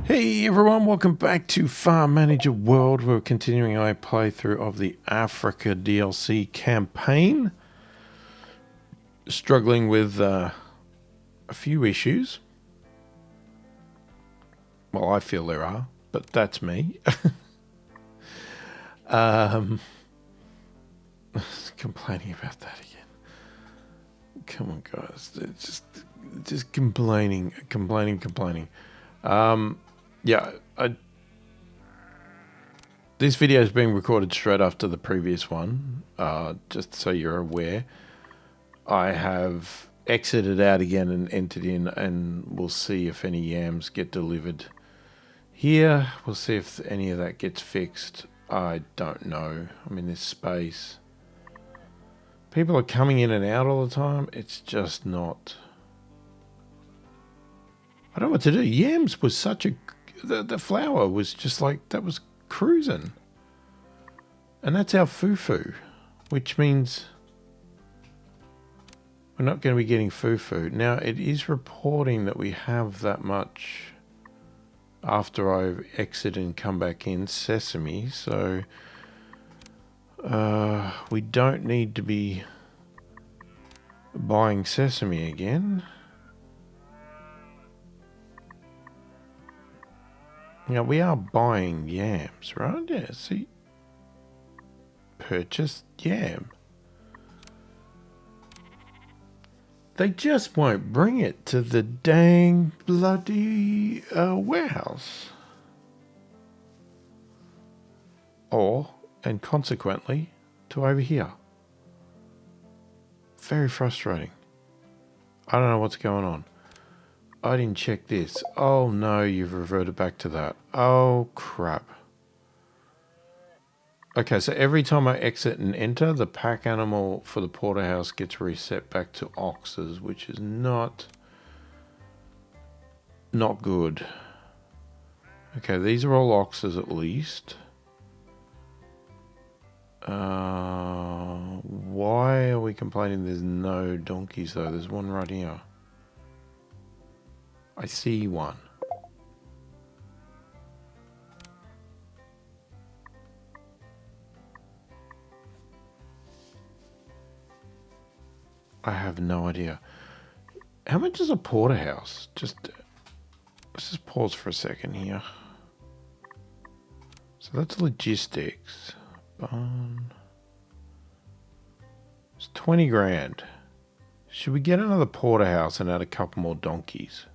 Hey everyone, welcome back to Farm Manager World. We're continuing our playthrough of the Africa DLC campaign. Struggling with a few issues. Well, I feel there are, but that's me. Complaining about that again. Come on, guys. It's just complaining. Yeah, this video is being recorded straight after the previous one, just so you're aware. I have exited out again and entered in, and we'll see if any yams get delivered here. We'll see if any of that gets fixed. I don't know. I'm in this space. People are coming in and out all the time. It's just not... I don't know what to do. Yams was such a... The flour was just like... That was cruising. And that's our fufu, which means... We're not going to be getting fufu. Now, it is reporting that we have that much after I've exited and come back in sesame, so we don't need to be buying sesame again. Now, we are buying yams, right? Yeah, see. Purchased yam. They just won't bring it to the dang bloody warehouse. And consequently, to over here. Very frustrating. I don't know what's going on. I didn't check this. Oh no, you've reverted back to that. Oh crap. Okay, so every time I exit and enter, the pack animal for the porterhouse gets reset back to oxes, which is not good. Okay, these are all oxes at least. Why are we complaining there's no donkeys though? There's one right here. I see one. I have no idea. How much is a porterhouse? Let's just pause for a second here. So that's logistics. It's 20 grand. Should we get another porterhouse and add a couple more donkeys?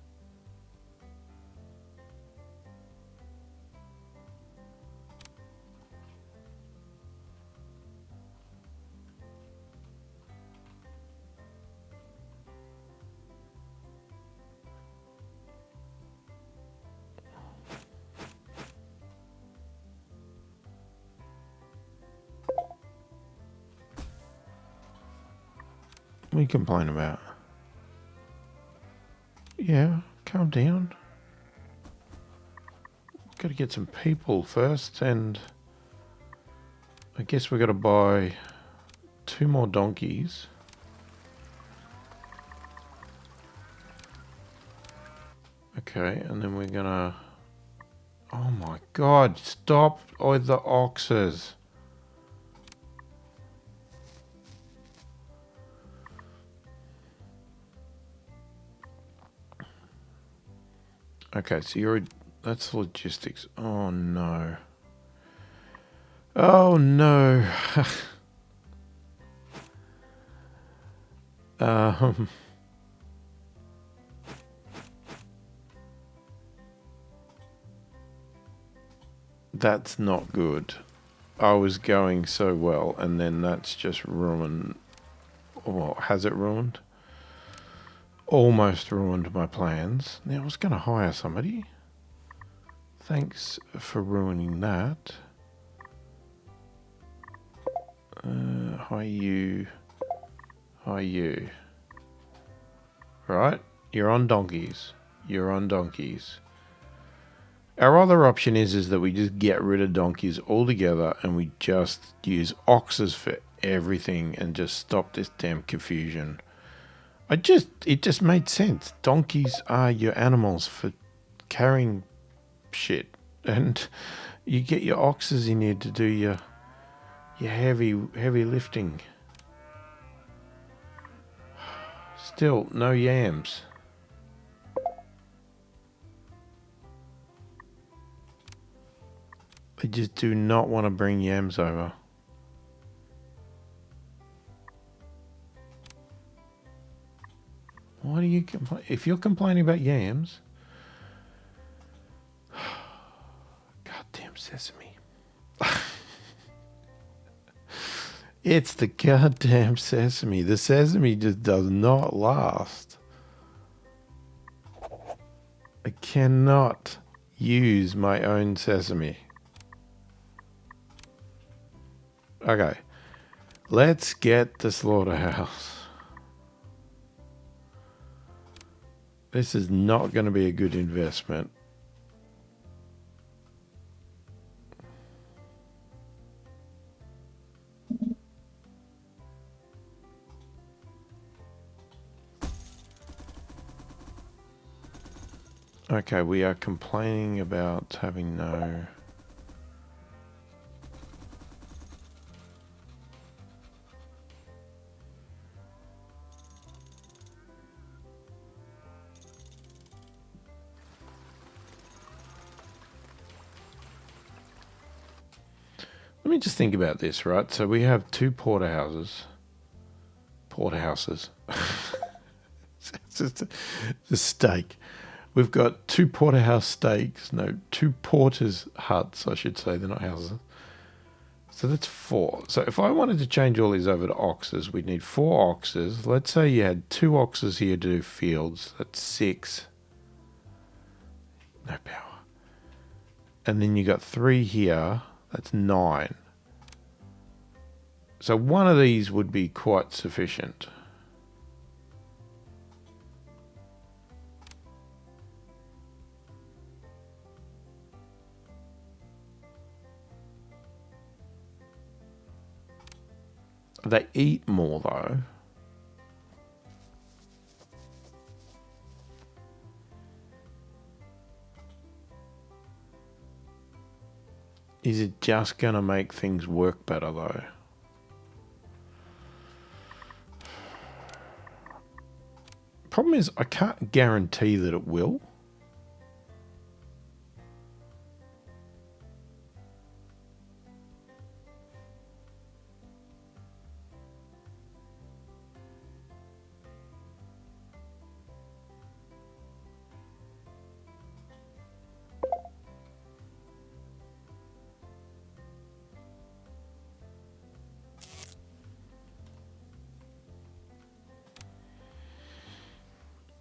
What are you complaining about? Yeah, calm down. Got to get some people first, and I guess we got to buy 2 more donkeys. Okay, and then we're gonna... Oh my god, stop with the oxes. Okay, so that's logistics. Oh no. Oh no. That's not good. I was going so well, and then that's just ruined. Well, has it ruined? Almost ruined my plans. Now, I was going to hire somebody. Thanks for ruining that. Hire you. Hire you. Right? You're on donkeys. You're on donkeys. Our other option is that we just get rid of donkeys altogether and we just use oxes for everything and just stop this damn confusion. It just made sense. Donkeys are your animals for carrying shit, and you get your oxes in here to do your heavy lifting. Still, no yams. They just do not want to bring yams over. Why do you complain? If you're complaining about yams... Goddamn sesame. It's the goddamn sesame. The sesame just does not last. I cannot use my own sesame. Okay. Let's get the slaughterhouse. This is not going to be a good investment. Okay, we are complaining about having no... Let me just think about this, right? So we have two porterhouses. Porterhouses. It's just a steak. We've got two porterhouse steaks. No, two porters' huts, I should say. They're not houses. So that's 4. So if I wanted to change all these over to oxes, we'd need 4 oxes. Let's say you had 2 oxes here to do fields. That's 6. No power. And then you got 3 here. That's 9. So one of these would be quite sufficient. They eat more though. Is it just going to make things work better though? Problem is, I can't guarantee that it will.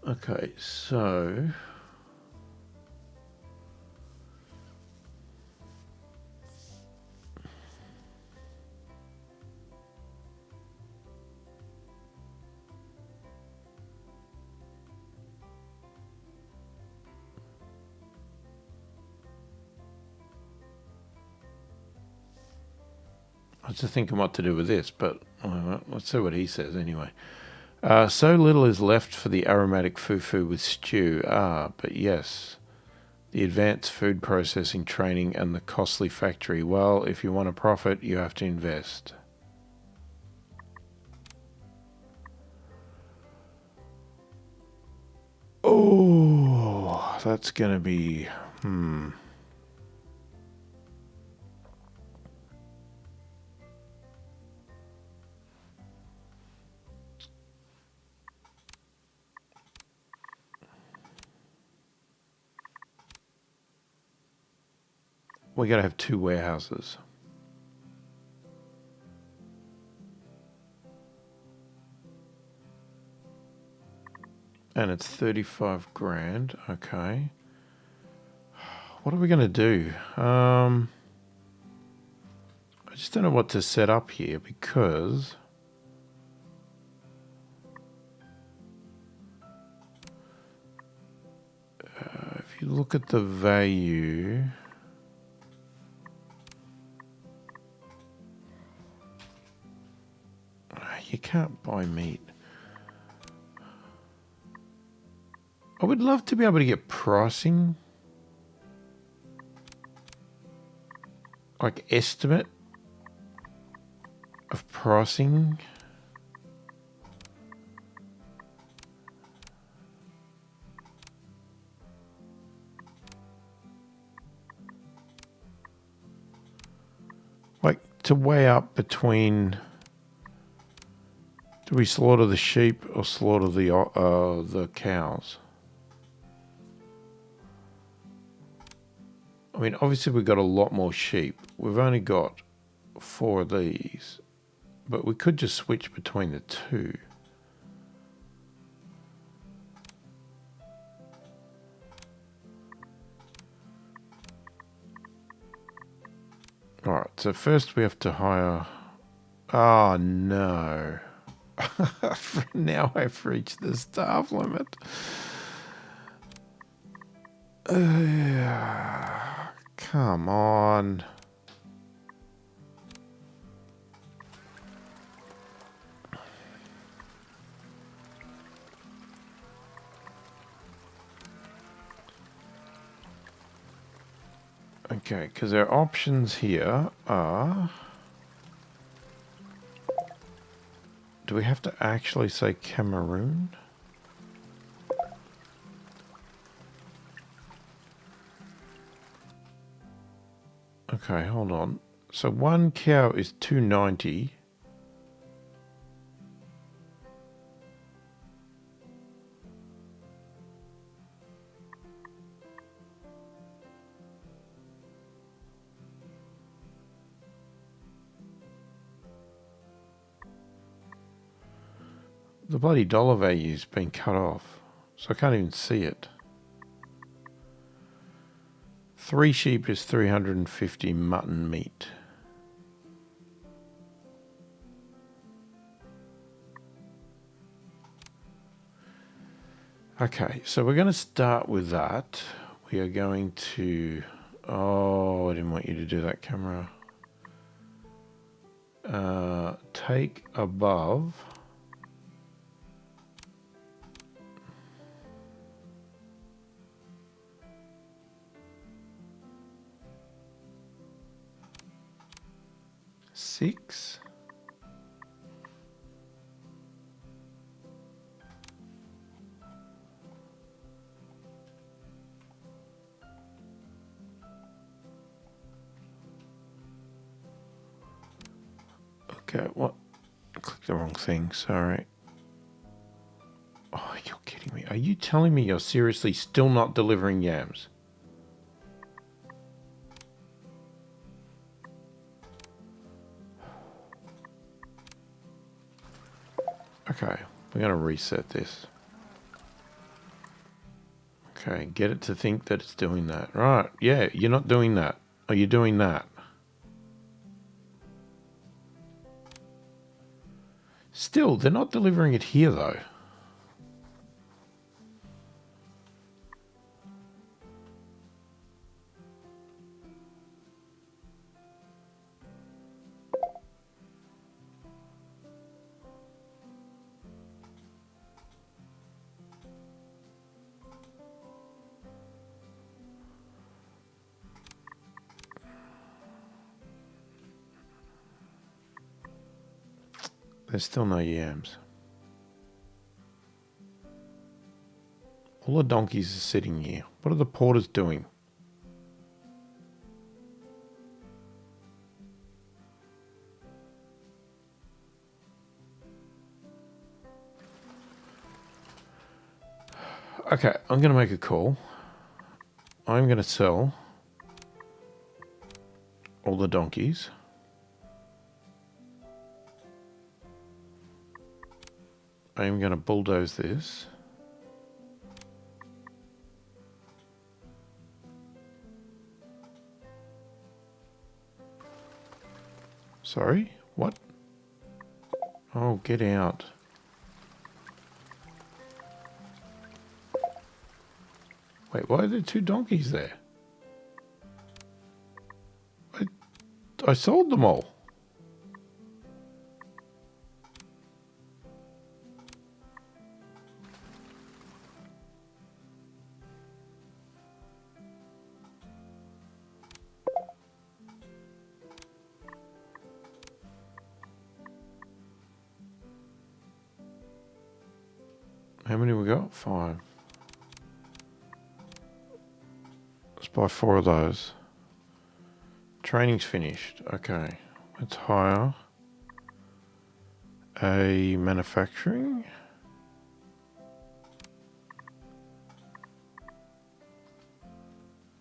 Okay, so I was just thinking what to do with this, but let's see what he says anyway. So little is left for the aromatic fufu with stew. But yes, the advanced food processing training and the costly factory. Well, if you want a profit, you have to invest. Oh, that's going to be... We got to have 2 warehouses. And it's 35 grand. Okay. What are we going to do? I just don't know what to set up here because... if you look at the value... You can't buy meat. I would love to be able to get pricing. like estimate of pricing. Like to weigh up between, do we slaughter the sheep or slaughter the cows? I mean, obviously we've got a lot more sheep. We've only got 4 of these, but we could just switch between the two. All right, so first we have to hire. Oh no. Now I've reached the staff limit. Come on. Okay, because our options here are... Do we have to actually say Cameroon? Okay, hold on. So 1 cow is 290. The bloody dollar value's been cut off, so I can't even see it. 3 sheep is 350 mutton meat. Okay, so we're going to start with that. We are going to... Oh, I didn't want you to do that, camera. Take above... Six. Okay, what? I clicked the wrong thing, sorry. Oh, you're kidding me. Are you telling me you're seriously still not delivering yams? Okay, we're going to reset this. Okay, get it to think that it's doing that. Right, yeah, you're not doing that. Are you doing that? Still, they're not delivering it here though. There's still no yams. All the donkeys are sitting here. What are the porters doing? Okay, I'm going to make a call. I'm going to sell all the donkeys. I'm going to bulldoze this. Sorry? What? Oh, get out. Wait, why are there 2 donkeys there? I sold them all. How many we got? 5. Let's buy 4 of those. Training's finished. Okay. Let's hire a manufacturing.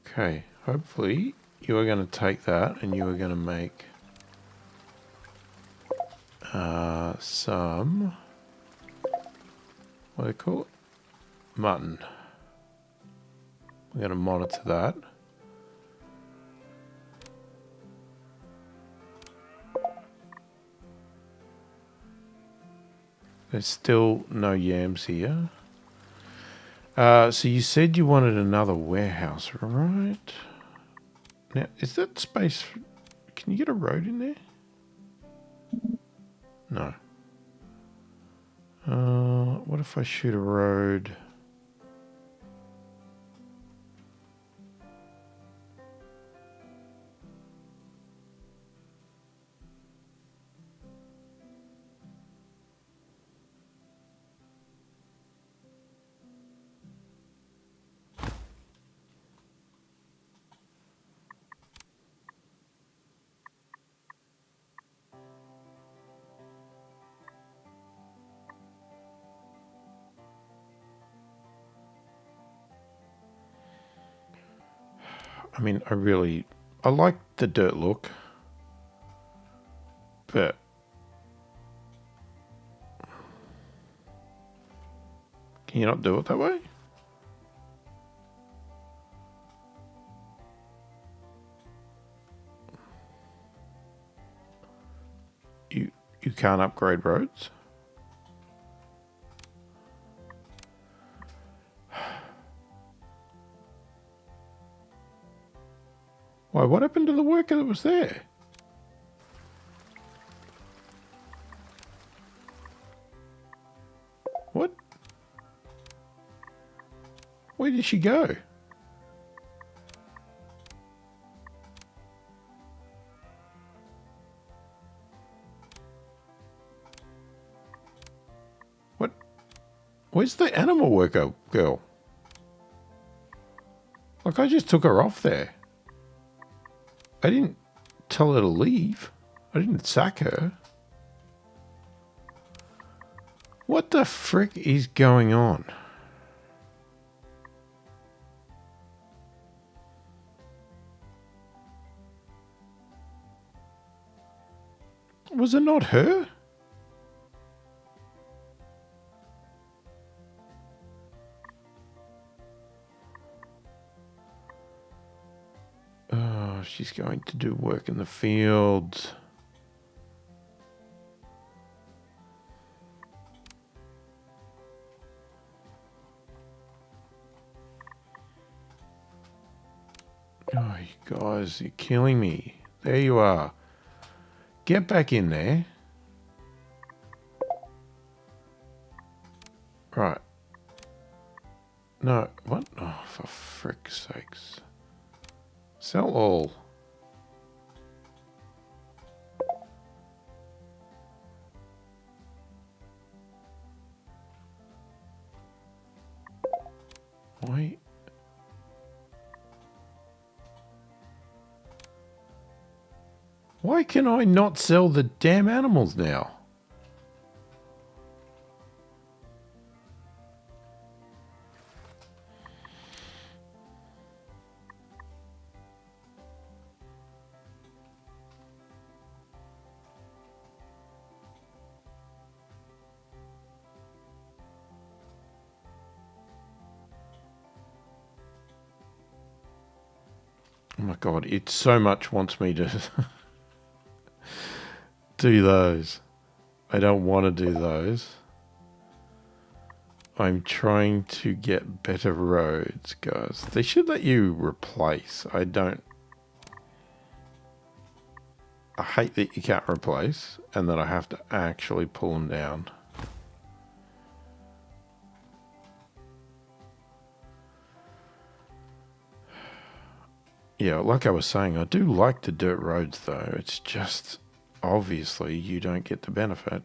Okay. Hopefully you are going to take that and you are going to make some, what do they call it? Mutton. We're going to monitor that. There's still no yams here. So you said you wanted another warehouse, right? Now, is that space... Can you get a road in there? No. What if I shoot a road... I mean, I like the dirt look, but can you not do it that way? You can't upgrade roads? Why, what happened to the worker that was there? What? Where did she go? What? Where's the animal worker girl? Like, I just took her off there. I didn't tell her to leave. I didn't sack her. What the frick is going on? Was it not her? Oh, she's going to do work in the fields. Oh, you guys, you're killing me. There you are. Get back in there. Right. No, what? Oh, for frick's sakes. Sell all. Why? Why can I not sell the damn animals now? Oh my god, it so much wants me to do those. I don't want to do those. I'm trying to get better roads, guys. They should let you replace. I hate that you can't replace and that I have to actually pull them down. Yeah, like I was saying, I do like the dirt roads though. It's just, obviously, you don't get the benefit.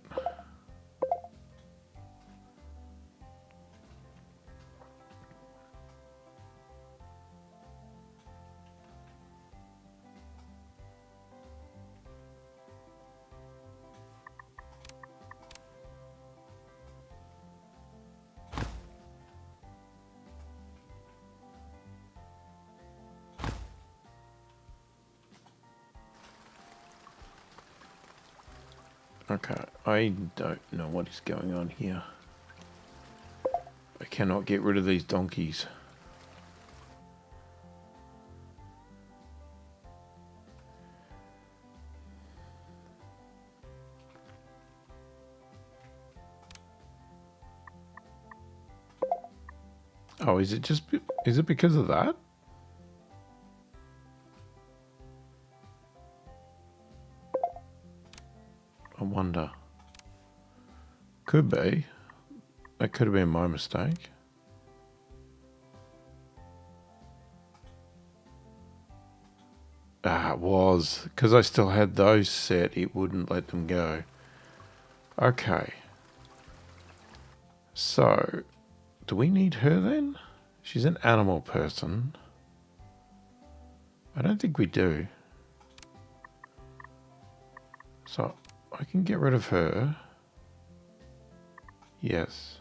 Okay, I don't know what is going on here. I cannot get rid of these donkeys. Oh, is it because of that? I wonder. Could be. That could have been my mistake. Ah, it was. Because I still had those set, it wouldn't let them go. Okay. So, do we need her then? She's an animal person. I don't think we do. So, I can get rid of her. Yes.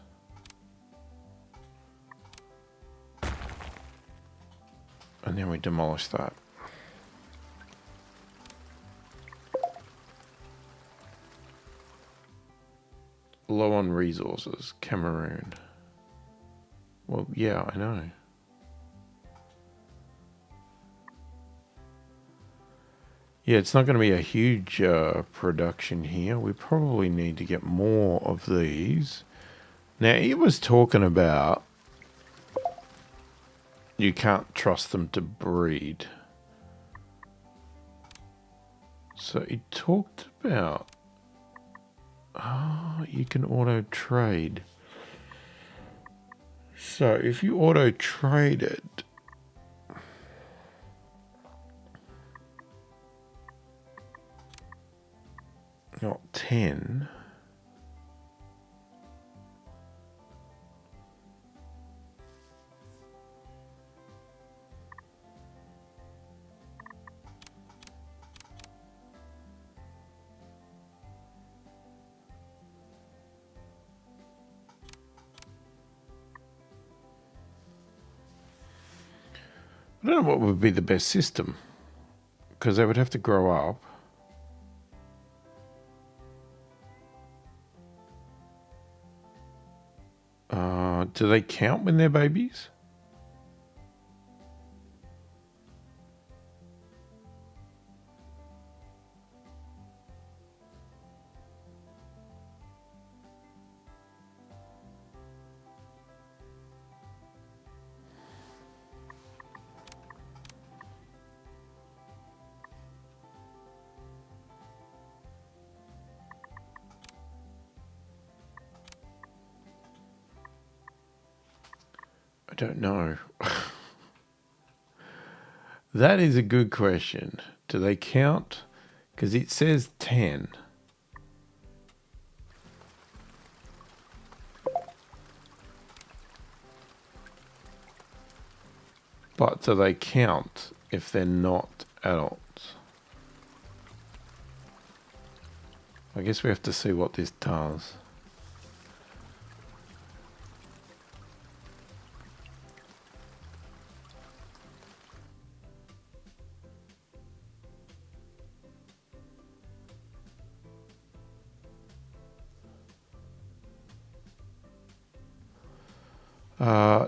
And then we demolish that. Low on resources, Cameroon. Well, yeah, I know. Yeah, it's not going to be a huge production here. We probably need to get more of these. Now, he was talking about you can't trust them to breed. So he talked about, you can auto trade. So if you auto trade it, not 10. I don't know what would be the best system, because they would have to grow up. Do they count when they're babies? I don't know. That is a good question. Do they count? Because it says 10. But do they count if they're not adults? I guess we have to see what this does.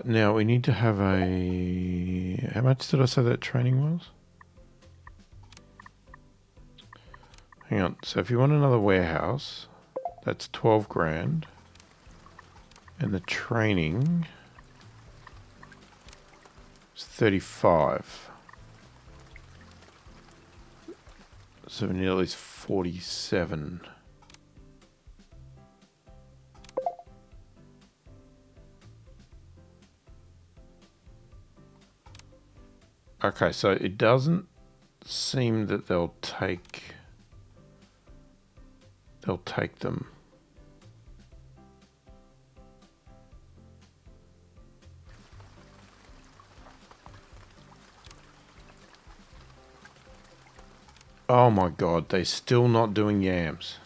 Now we need to have a... How much did I say that training was? Hang on. So if you want another warehouse, that's 12 grand. And the training is 35. So nearly 47. Okay, so it doesn't seem that they'll take them. Oh my god, they're still not doing yams.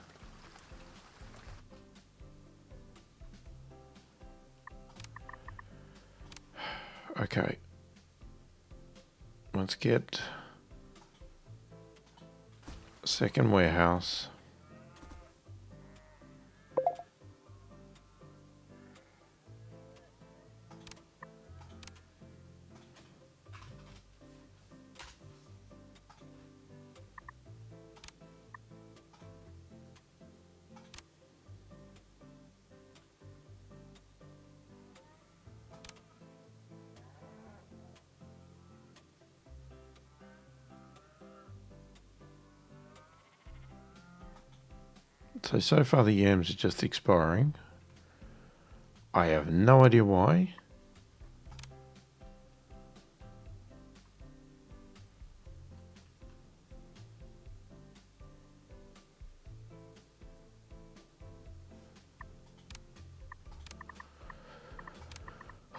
Okay. Let's get a second warehouse. So far the yams are just expiring. I have no idea why.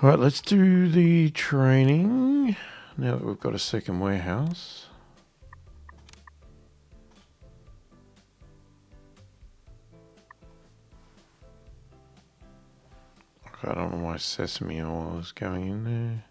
All right, let's do the training now that we've got a second warehouse. I don't know why sesame oil is going in there.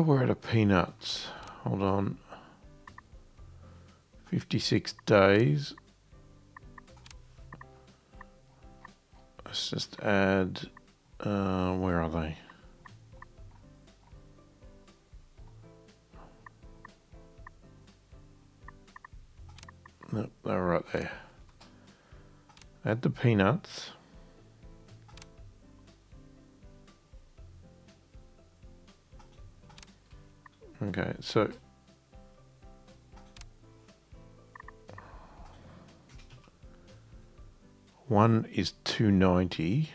We're at a peanuts. Hold on. 56 days. Let's just add, where are they? Nope, they're right there. Add the peanuts. Okay, so one is 290.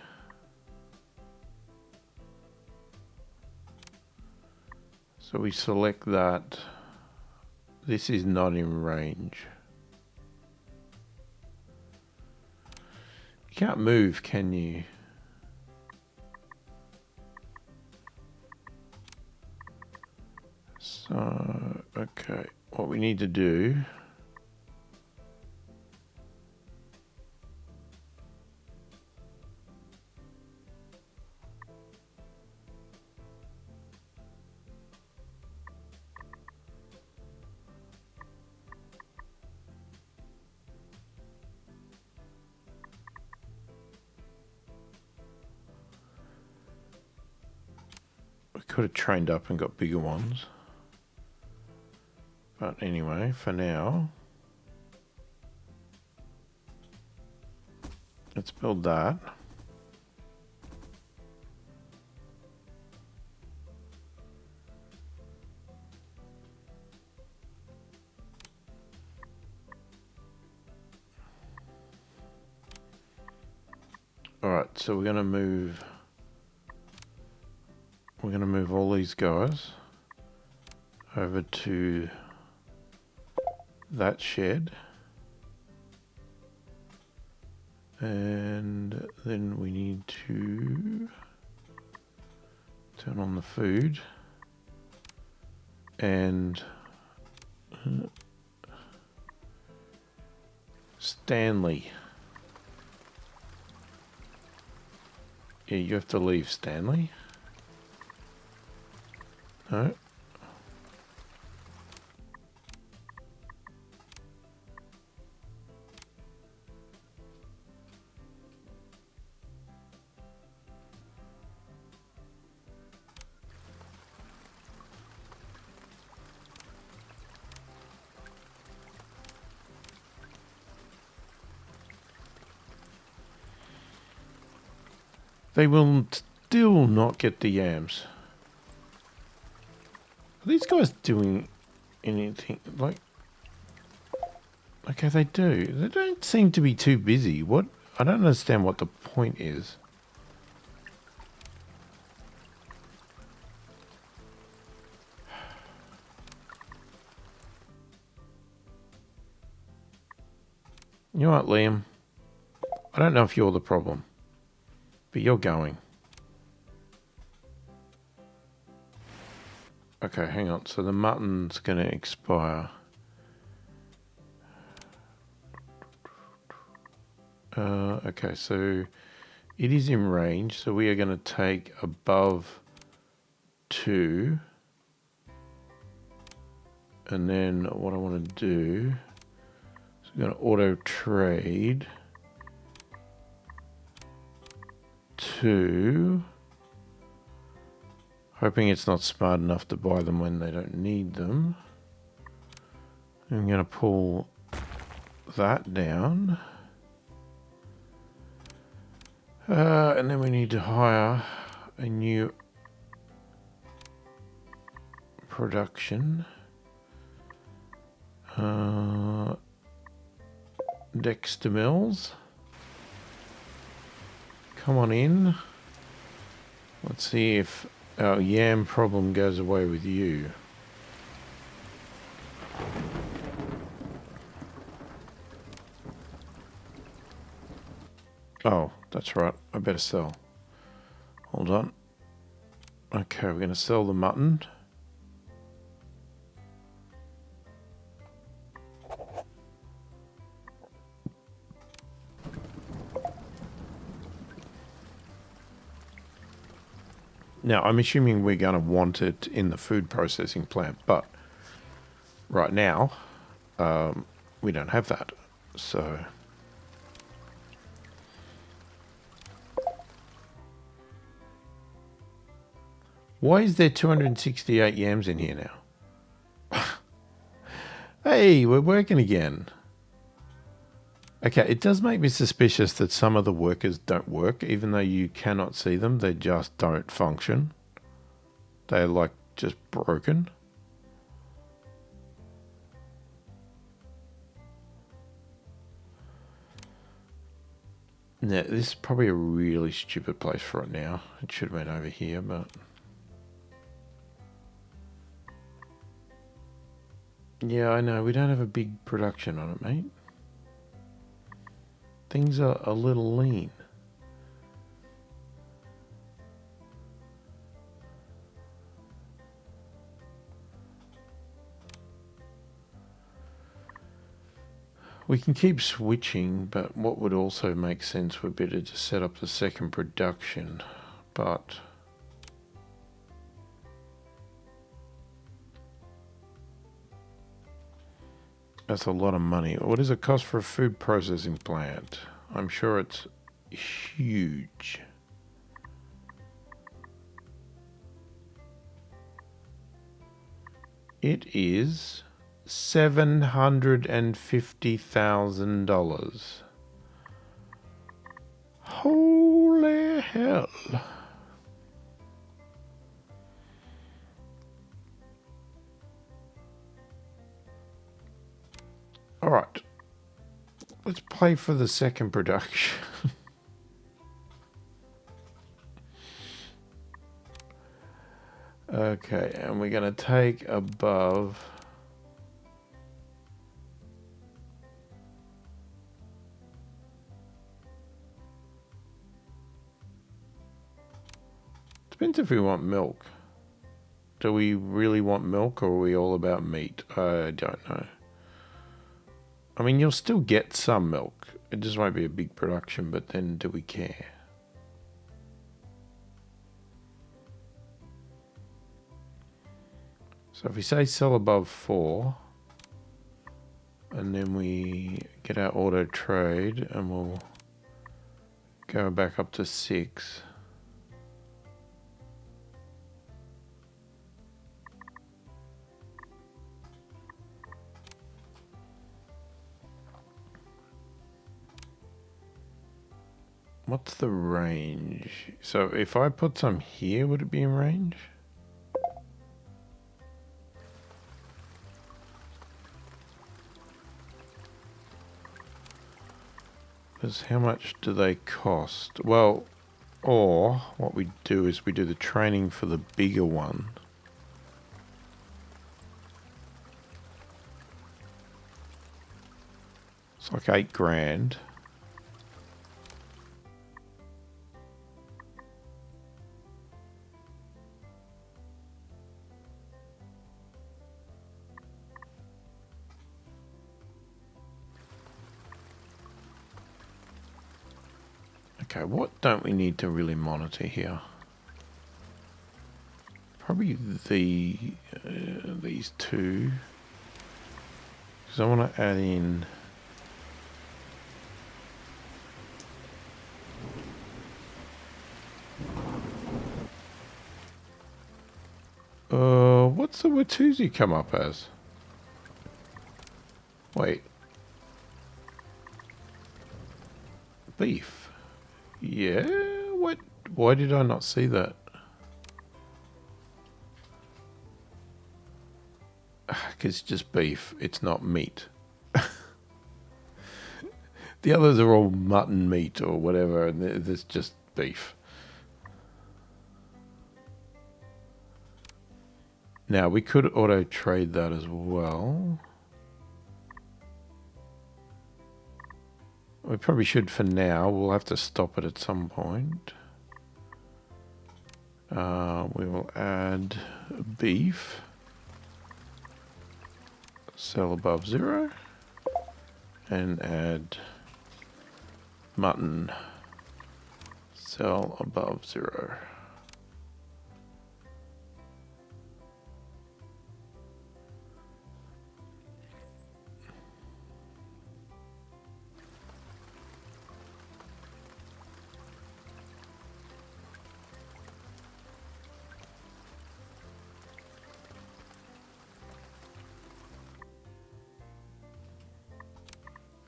So we select that. This is not in range. You can't move, can you? So, okay, what we need to do, we could have trained up and got bigger ones. But anyway, for now, let's build that. All right, so we're going to move all these guys over to that shed. And then we need to turn on the food and Stanley. Yeah, you have to leave, Stanley. No. They will still not get the yams. Are these guys doing anything? Like, okay, they do. They don't seem to be too busy. What? I don't understand what the point is. You know what, Liam? I don't know if you're the problem, but you're going. Okay, hang on. So the mutton's going to expire. Okay, so it is in range. So we are going to take above 2. And then what I want to do we're going to auto trade to, hoping it's not smart enough to buy them when they don't need them. I'm going to pull that down. And then we need to hire a new production. Dexter Mills. Come on in. Let's see if our yam problem goes away with you. Oh, that's right. I better sell. Hold on. Okay, we're going to sell the mutton. Now, I'm assuming we're going to want it in the food processing plant, but right now, we don't have that. So, why is there 268 yams in here now? Hey, we're working again. Okay, it does make me suspicious that some of the workers don't work, even though you cannot see them. They just don't function. They're like just broken. Yeah, this is probably a really stupid place for it now. It should have been over here, but... yeah, I know. We don't have a big production on it, mate. Things are a little lean. We can keep switching, but what would also make sense would be to just set up the second production, but... that's a lot of money. What does it cost for a food processing plant? I'm sure it's huge. It is $750,000. Holy hell. All right. Let's play for the second production. Okay, and we're going to take above... depends if we want milk. Do we really want milk, or are we all about meat? I don't know. I mean, you'll still get some milk. It just won't be a big production, but then do we care? So if we say sell above 4, and then we get our auto trade, and we'll go back up to 6. What's the range? So if I put some here, would it be in range? Because how much do they cost? Well, or what we do is we do the training for the bigger one. It's like 8 grand. Okay, what don't we need to really monitor here? Probably these two. Because I want to add in What's the Watusi come up as? Wait. Beef. Yeah? What? Why did I not see that? Because it's just beef. It's not meat. The others are all mutton meat or whatever, and there's just beef. Now, we could auto-trade that as well. We probably should for now. We'll have to stop it at some point. We will add beef. Sell above 0. And add mutton. Sell above 0.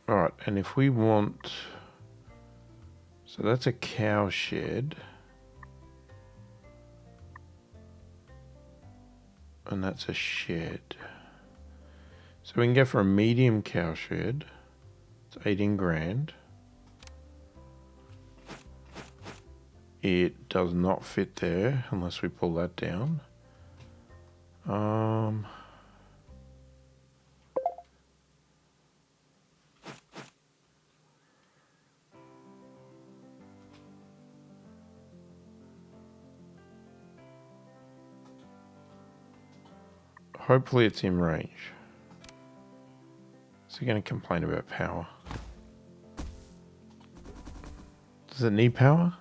Alright, and if we want... So that's a cow shed. And that's a shed. So we can go for a medium cow shed. It's 18 grand. It does not fit there unless we pull that down. Hopefully it's in range. Is he going to complain about power? Does it need power?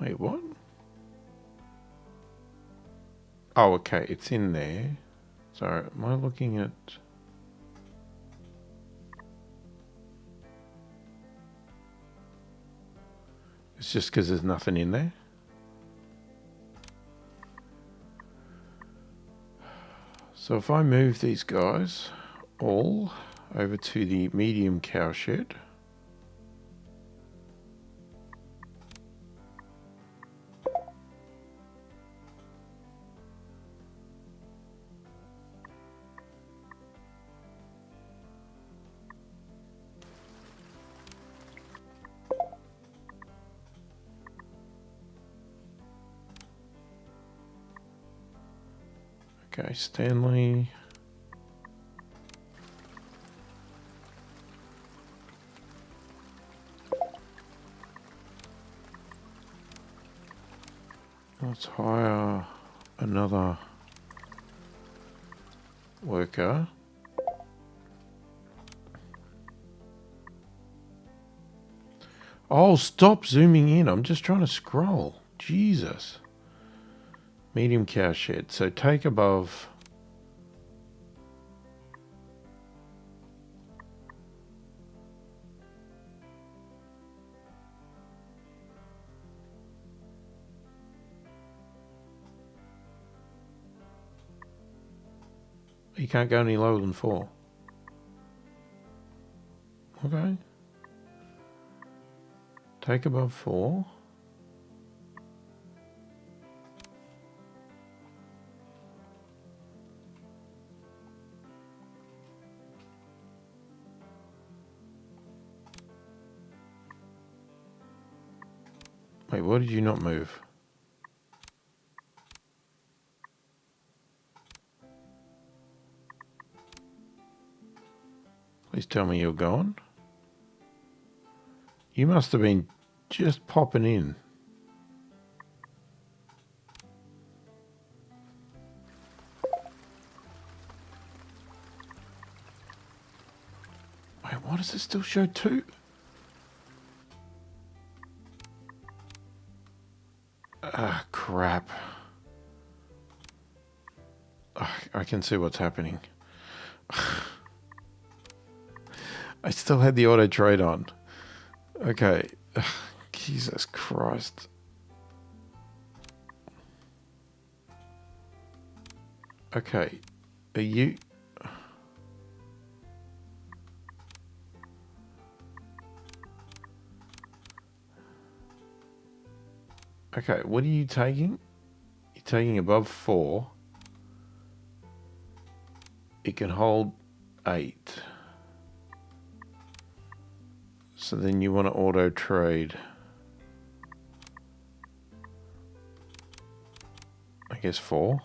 Wait, what? Oh, okay, it's in there. Sorry, am I looking at... It's just because there's nothing in there? So if I move these guys all over to the medium cow shed... Okay, Stanley. Let's hire another worker. Oh, stop zooming in. I'm just trying to scroll. Jesus. Medium cow shed. So take above... You can't go any lower than 4. Okay. Take above 4. Wait, what did you not move? Please tell me you're gone. You must have been just popping in. why does it still show 2? Ah, crap. I can see what's happening. I still had the auto trade on. Okay. Jesus Christ. Okay. Are you... Okay, what are you taking? You're taking above 4. It can hold 8. So then you want to auto trade. I guess 4.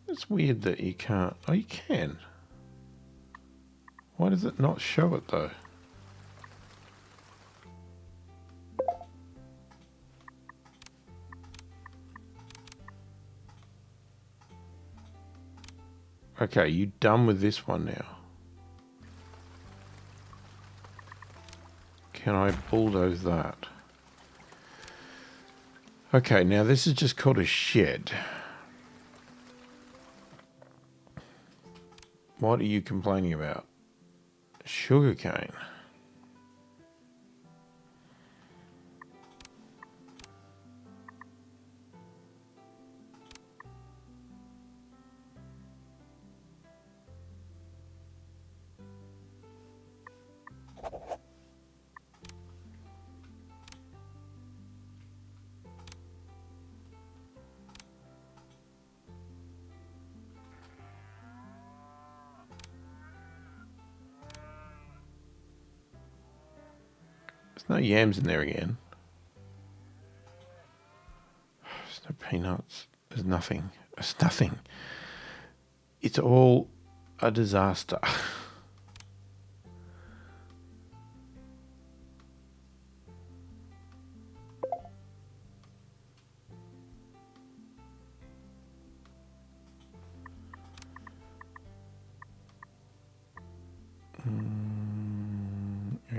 It's weird that you can't. Oh, you can. Why does it not show it though? Okay, you done with this one now? Can I bulldoze that? Okay, now this is just called a shed. What are you complaining about? Sugarcane. There's no yams in there again. There's no peanuts. There's nothing. There's nothing. It's all a disaster.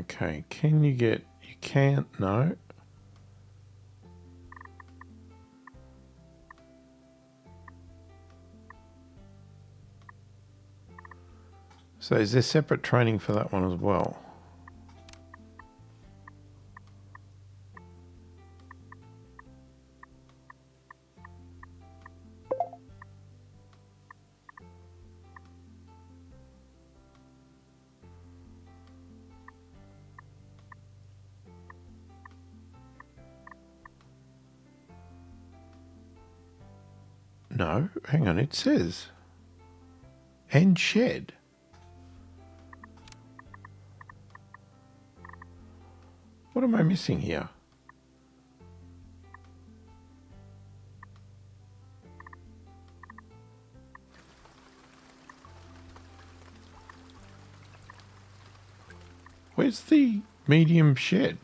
Okay, can you get... You can't, no. So is there separate training for that one as well? No, hang on, it says. And shed. What am I missing here? Where's the medium shed?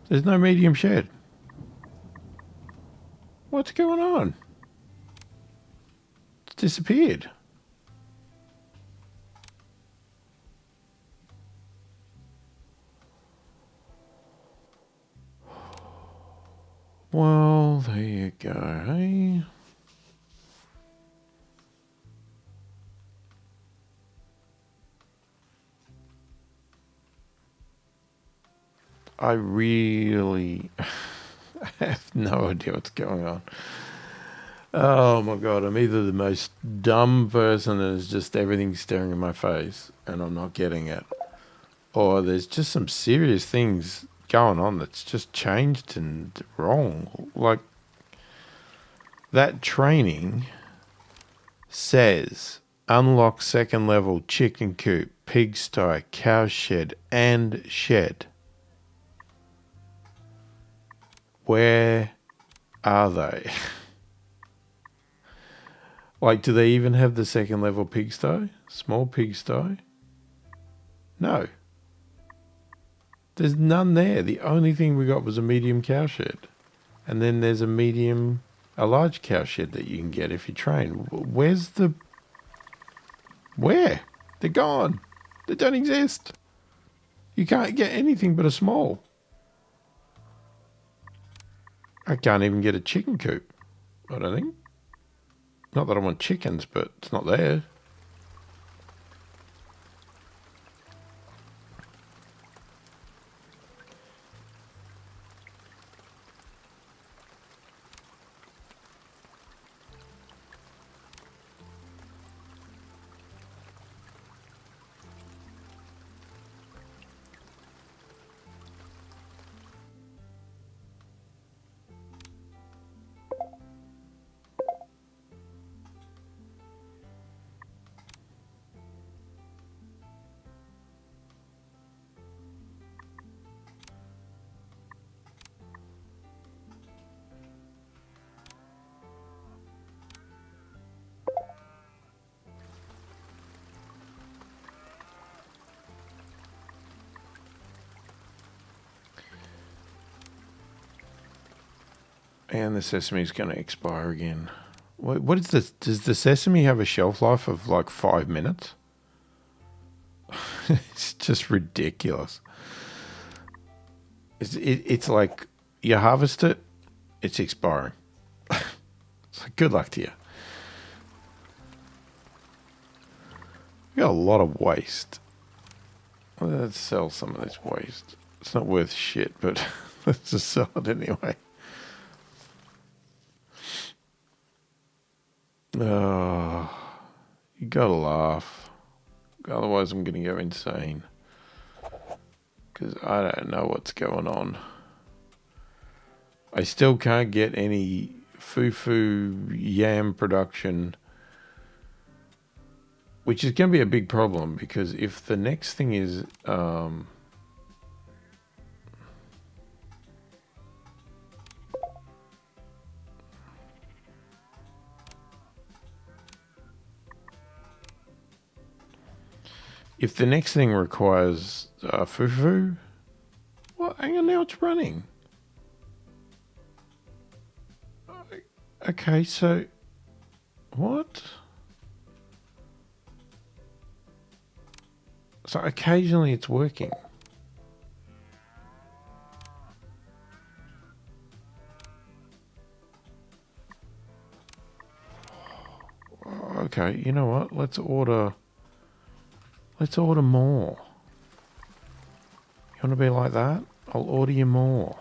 There's no medium shed. What's going on? It's disappeared. Well, there you go, hey? I really have no idea what's going on. Oh my god, I'm either the most dumb person and it's just everything staring in my face and I'm not getting it, or there's just some serious things going on that's just changed and wrong. Like, that training says unlock second level chicken coop, pigsty, cow shed, and shed. Where are they? Like, do they even have the second level pigsty? Small pigsty? No. There's none there. The only thing we got was a medium cow shed. And then there's a large cow shed that you can get if you train. Where's the... Where? They're gone. They don't exist. You can't get anything but a small. I can't even get a chicken coop, I don't think. Not that I want chickens, but it's not there. And the sesame's going to expire again. What is this? Does the sesame have a shelf life of like 5 minutes? It's just ridiculous. It's like you harvest it, it's expiring. It's like, good luck to you. We got a lot of waste. Let's sell some of this waste. It's not worth shit, but let's just sell it anyway. Oh, you gotta laugh. Otherwise I'm gonna go insane. Because I don't know what's going on. I still can't get any fufu yam production, which is going to be a big problem, because if the next thing is if the next thing requires fufu, well, hang on, now it's running. Okay, so what? So occasionally it's working. Okay, you know what? Let's order more. You want to be like that? I'll order you more.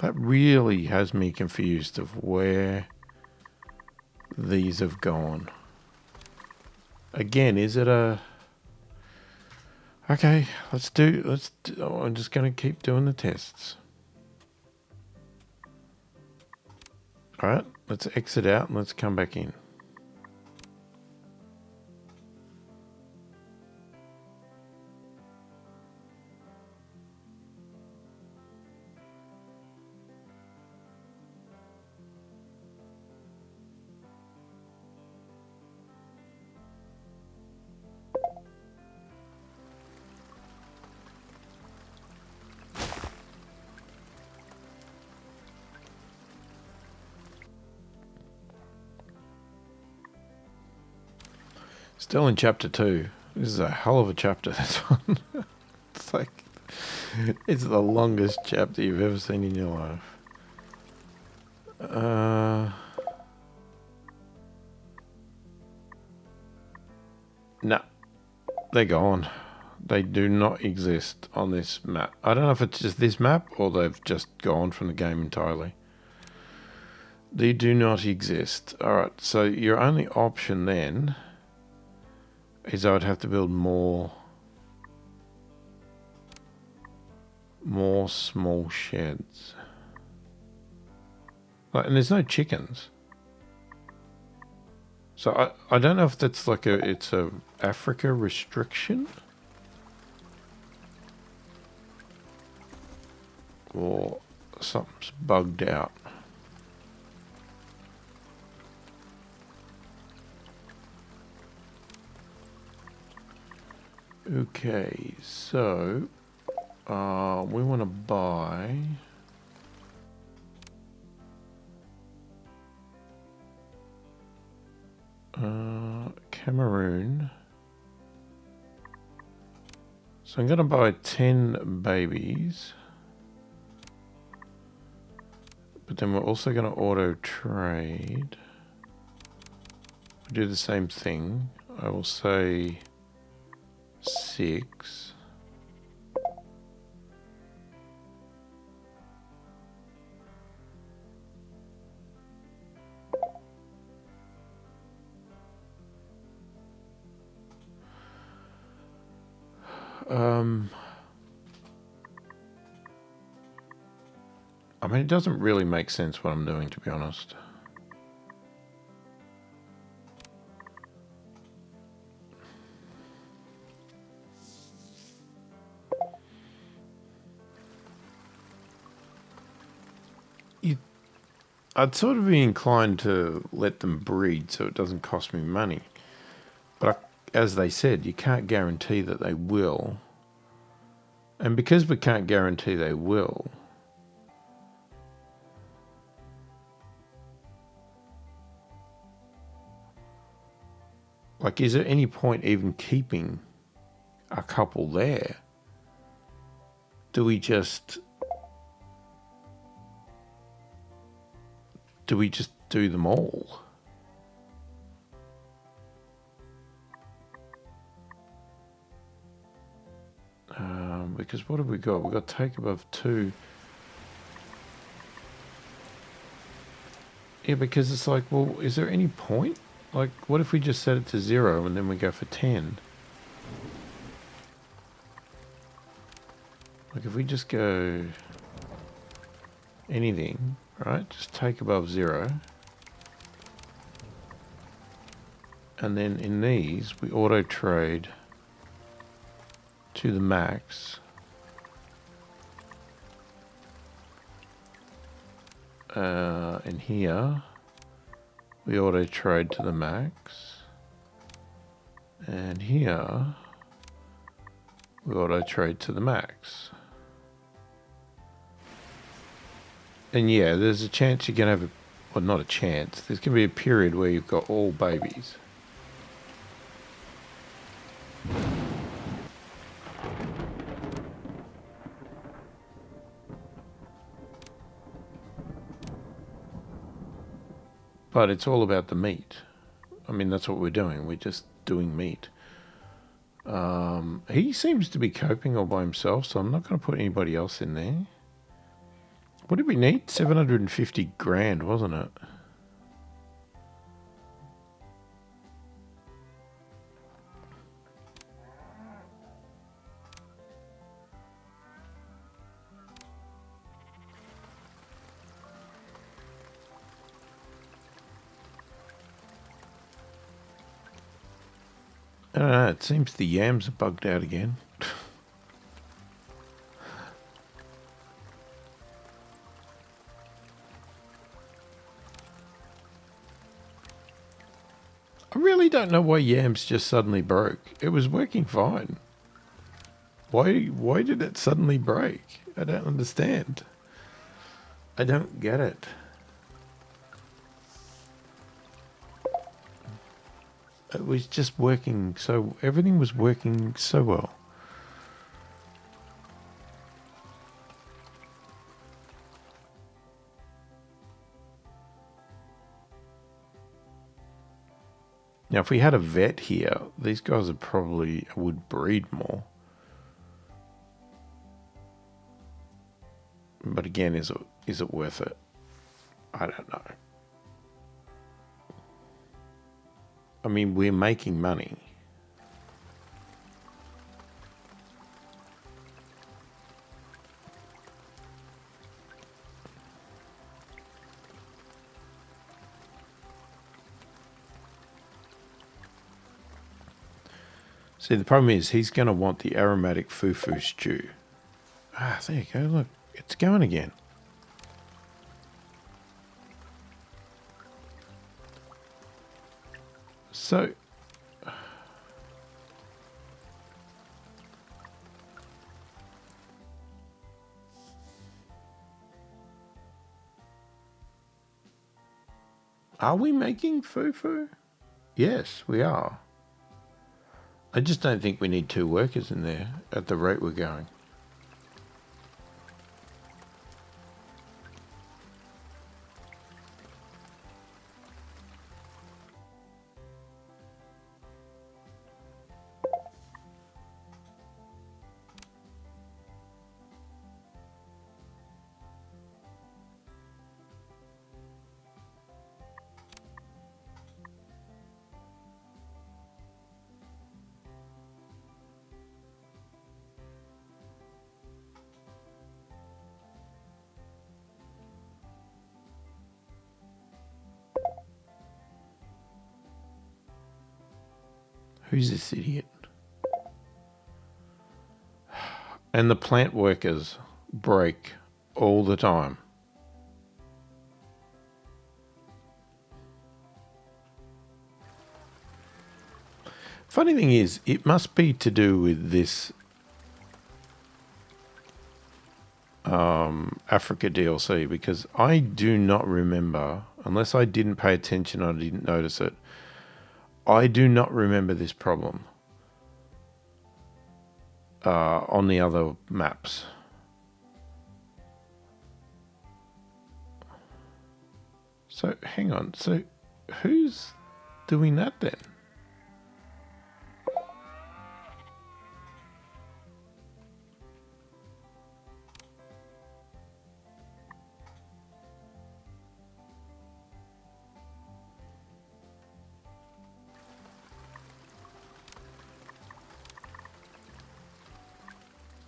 That really has me confused of where these have gone. Again, is it a... Okay, let's do, I'm just going to keep doing the tests. Alright, let's exit out and let's come back in. Still in chapter 2. This is a hell of a chapter, this one. It's like, it's the longest chapter you've ever seen in your life. No, they're gone. They do not exist on this map. I don't know if it's just this map or they've just gone from the game entirely. They do not exist. Alright, so your only option then is I would have to build more small sheds. And there's no chickens. So I don't know if that's like it's a Africa restriction or something's bugged out. Okay, so we want to buy Cameroon. So I'm going to buy 10 babies. But then we're also going to auto trade. We do the same thing. I will say 6. I mean, it doesn't really make sense what I'm doing, to be honest. I'd sort of be inclined to let them breed so it doesn't cost me money. But as they said, you can't guarantee that they will. And because we can't guarantee they will, like, is there any point even keeping a couple there? Do we just do them all? Because what have we got? We've got take above 2. Yeah, because it's like, well, is there any point? Like, what if we just set it to 0 and then we go for 10? Like, if we just go anything, right? Just take above 0. And then in these, we auto trade to the max. In here, we auto trade to the max. And here, we auto trade to the max. And yeah, there's a chance you're going to have well, not a chance. There's going to be a period where you've got all babies. But it's all about the meat. I mean, that's what we're doing. We're just doing meat. He seems to be coping all by himself, so I'm not going to put anybody else in there. What did we need? 750 grand, wasn't it? I don't know, it seems the yams are bugged out again. I really don't know why yams just suddenly broke. It was working fine. Why did it suddenly break? I don't understand. I don't get it. It was just working, so everything was working so well. Now, if we had a vet here, these guys would breed more. But again, is it worth it? I don't know. I mean, we're making money. See, the problem is he's going to want the aromatic fufu stew. Ah, there you go. Look, it's going again. So, are we making fufu? Yes, we are. I just don't think we need 2 workers in there at the rate we're going. Who's this idiot? And the plant workers break all the time. Funny thing is, it must be to do with this Africa DLC, because I do not remember, unless I didn't pay attention or I didn't notice it, I do not remember this problem on the other maps. So, hang on. So, who's doing that then?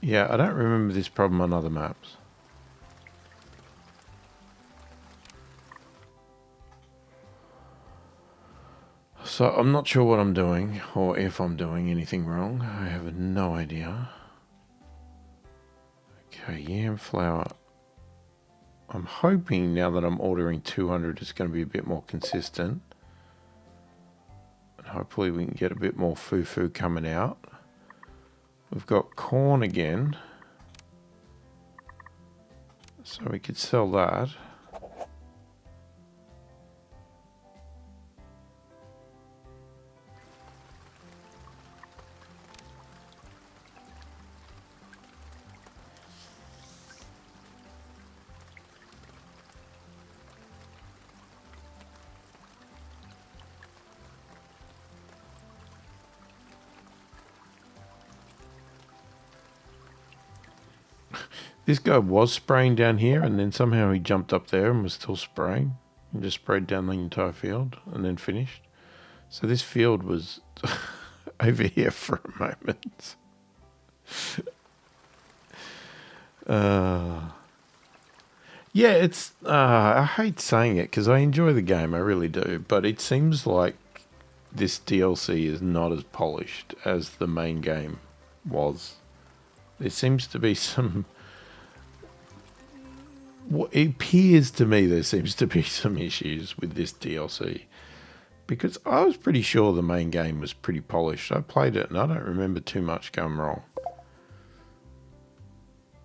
Yeah, I don't remember this problem on other maps. So I'm not sure what I'm doing, or if I'm doing anything wrong. I have no idea. Okay, yam flour. I'm hoping now that I'm ordering 200, it's going to be a bit more consistent. And hopefully we can get a bit more fufu coming out. We've got corn again. So we could sell that. This guy was spraying down here, and then somehow he jumped up there and was still spraying. And just sprayed down the entire field and then finished. So this field was over here for a moment. Yeah, it's... I hate saying it because I enjoy the game, I really do. But it seems like this DLC is not as polished as the main game was. There seems to be some... It appears to me there seems to be some issues with this DLC. Because I was pretty sure the main game was pretty polished. I played it and I don't remember too much going wrong.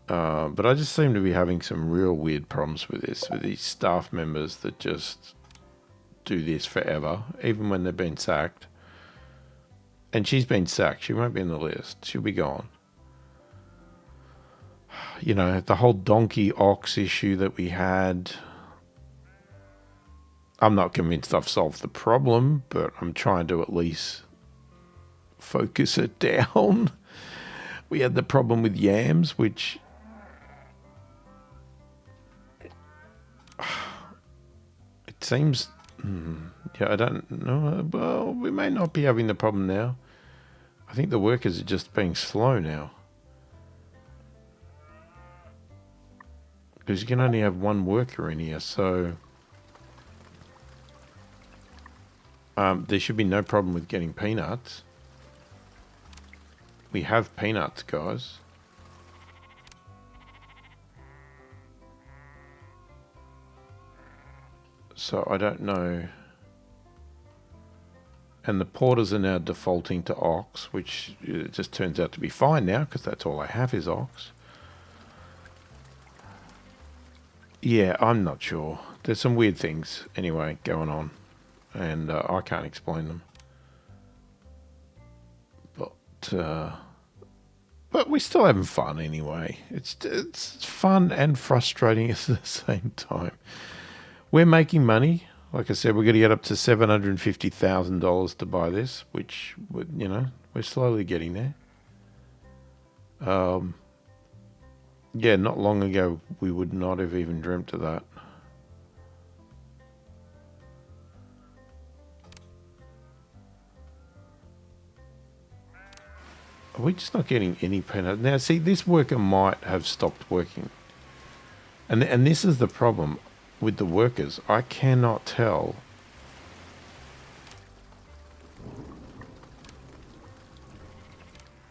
But I just seem to be having some real weird problems with this. With these staff members that just do this forever. Even when they've been sacked. And she's been sacked. She won't be in the list. She'll be gone. You know, the whole donkey ox issue that we had. I'm not convinced I've solved the problem, but I'm trying to at least focus it down. We had the problem with yams, which it seems, yeah, I don't know. Well, we may not be having the problem now. I think the workers are just being slow now. Because you can only have one worker in here, so there should be no problem with getting peanuts. We have peanuts, guys. So I don't know. And the porters are now defaulting to ox, which it just turns out to be fine now, because that's all I have is ox. Yeah, I'm not sure. There's some weird things, anyway, going on. And I can't explain them. But we're still having fun anyway. It's fun and frustrating at the same time. We're making money. Like I said, we're going to get up to $750,000 to buy this, which, you know, we're slowly getting there. Yeah, not long ago, we would not have even dreamt of that. Are we just not getting any peanut? Now, see, this worker might have stopped working. And this is the problem with the workers. I cannot tell.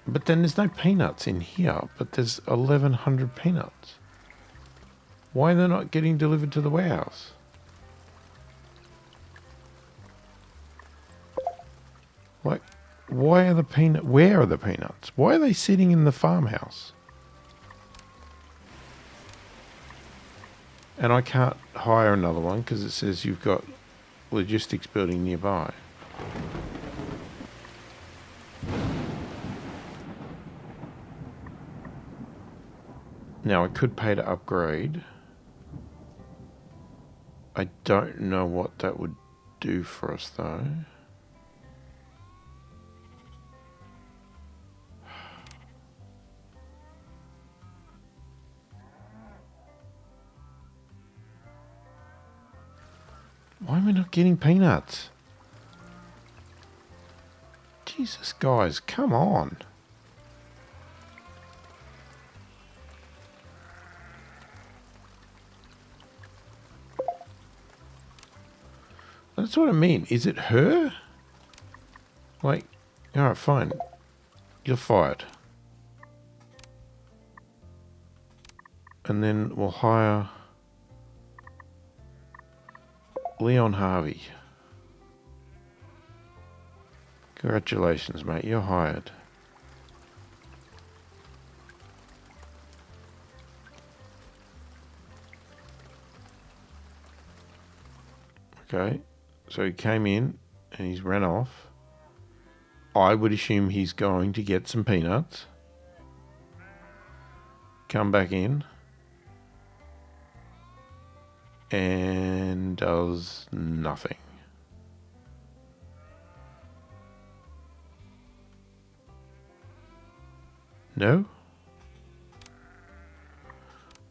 But then there's no peanuts in here, but there's 1,100 peanuts. Why are they not getting delivered to the warehouse? Like, why are the peanuts? Where are the peanuts? Why are they sitting in the farmhouse? And I can't hire another one because it says you've got logistics building nearby. Now, I could pay to upgrade. I don't know what that would do for us, though. Why am I not getting peanuts? Jesus, guys, come on. That's what I mean. Is it her? Like, alright, fine. You're fired. And then we'll hire Leon Harvey. Congratulations, mate. You're hired. Okay. So he came in and he's ran off. I would assume he's going to get some peanuts. Come back in. And does nothing. No?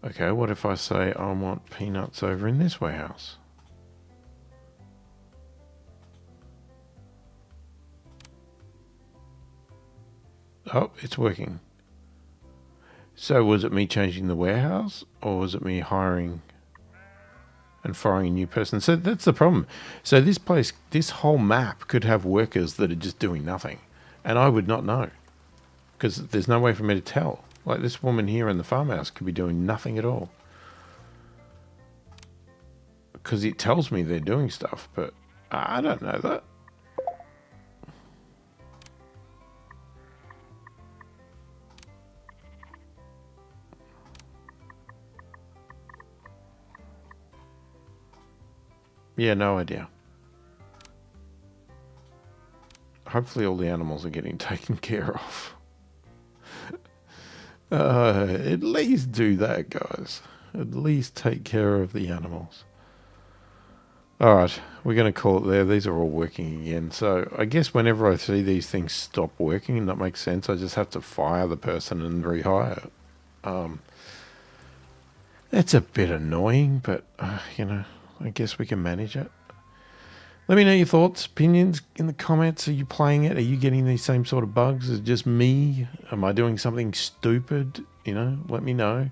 Okay, what if I say I want peanuts over in this warehouse? Oh, it's working. So was it me changing the warehouse, or was it me hiring and firing a new person? So that's the problem. So this place, this whole map could have workers that are just doing nothing, and I would not know because there's no way for me to tell. Like this woman here in the farmhouse could be doing nothing at all because it tells me they're doing stuff, but I don't know that. Yeah, no idea. Hopefully all the animals are getting taken care of. At least do that, guys. At least take care of the animals. All right, we're going to call it there. These are all working again. So I guess whenever I see these things stop working, and that makes sense, I just have to fire the person and rehire. It's a bit annoying, but, I guess we can manage it. Let me know your thoughts, opinions in the comments. Are you playing it? Are you getting these same sort of bugs? Is it just me? Am I doing something stupid? Let me know.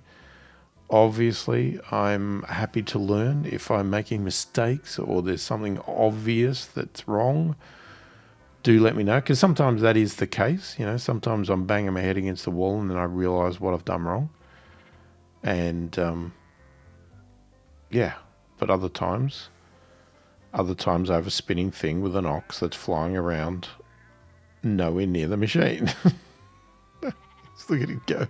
Obviously, I'm happy to learn if I'm making mistakes or there's something obvious that's wrong. Do let me know, because sometimes that is the case. Sometimes I'm banging my head against the wall and then I realise what I've done wrong. And, but other times I have a spinning thing with an ox that's flying around nowhere near the machine. Just look at it go.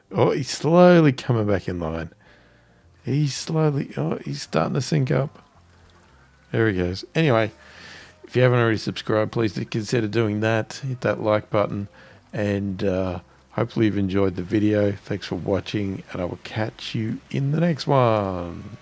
Oh, he's slowly coming back in line. He's starting to sync up. There he goes. Anyway, if you haven't already subscribed, please consider doing that. Hit that like button. And hopefully you've enjoyed the video. Thanks for watching. And I will catch you in the next one.